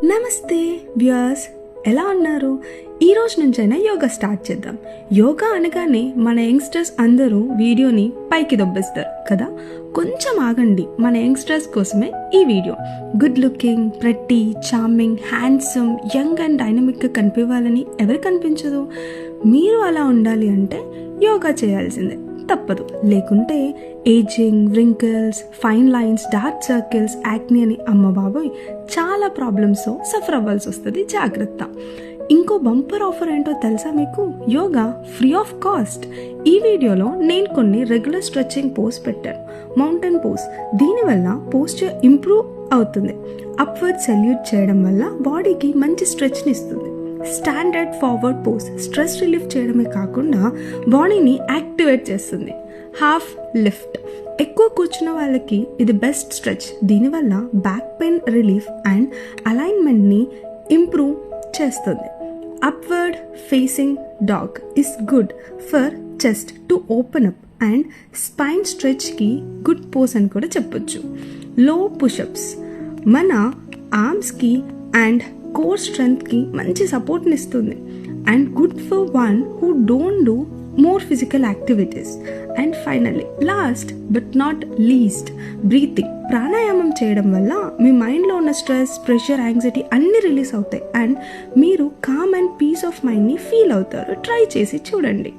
నమస్తే వ్యూయర్స్, ఎలా ఉన్నారు? ఈ రోజు నుంచైనా యోగా స్టార్ట్ చేద్దాం. యోగా అనగానే మన యంగ్స్టర్స్ అందరూ వీడియోని పైకి దొబ్బేస్తారు కదా. కొంచెం ఆగండి, మన యంగ్స్టర్స్ కోసమే ఈ video. Good looking, pretty, charming, handsome, young and డైనమిక్గా కనిపించాలని ఎవరు కనిపించదు? మీరు అలా ఉండాలి అంటే యోగా చేయాల్సిందే, తప్పదు. లేకుంటే ageing, wrinkles, fine lines, dark circles, acne అని అమ్మ బాబోయ్ చాలా ప్రాబ్లమ్స్ సఫర్ అవ్వాల్సి వస్తుంది. జాగ్రత్త. ఇంకో బంపర్ ఆఫర్ ఏంటో తెలుసా మీకు? Yoga free of cost. ఈ వీడియోలో నేను కొన్ని రెగ్యులర్ స్ట్రెచ్చింగ్ పోజ్ పెట్టాను. మౌంటైన్ పోజ్, దీనివల్ల పోస్చర్ ఇంప్రూవ్ అవుతుంది. అప్వర్డ్ సెల్యూట్ చేయడం వల్ల బాడీకి మంచి స్ట్రెచ్ని ఇస్తుంది. Standard forward pose stress relief చేయడమే కాకుండా బాడీని యాక్టివేట్ చేస్తుంది. హాఫ్ లిఫ్ట్, ఎక్కువ కూర్చున్న వాళ్ళకి ఇది బెస్ట్ స్ట్రెచ్. దీనివల్ల బ్యాక్ పెయిన్ రిలీఫ్ అండ్ అలైన్మెంట్ని ఇంప్రూవ్ చేస్తుంది. Upward facing dog is good for chest to open up and spine స్ట్రెచ్కి గుడ్ పోజ్ అని కూడా చెప్పొచ్చు. లో పుషప్స్ మన ఆర్మ్స్కి అండ్ కోర్ స్ట్రెంగ్త్కి మంచి సపోర్ట్ని ఇస్తుంది and good for one who don't do more physical activities. And finally, last but not least, breathing. ప్రాణాయామం చేయడం వల్ల మీ మైండ్లో ఉన్న స్ట్రెస్, ప్రెషర్, యాంగ్జైటీ అన్నీ రిలీజ్ అవుతాయి అండ్ మీరు కామ్ అండ్ పీస్ ఆఫ్ మైండ్ని ఫీల్ అవుతారు. ట్రై చేసి చూడండి.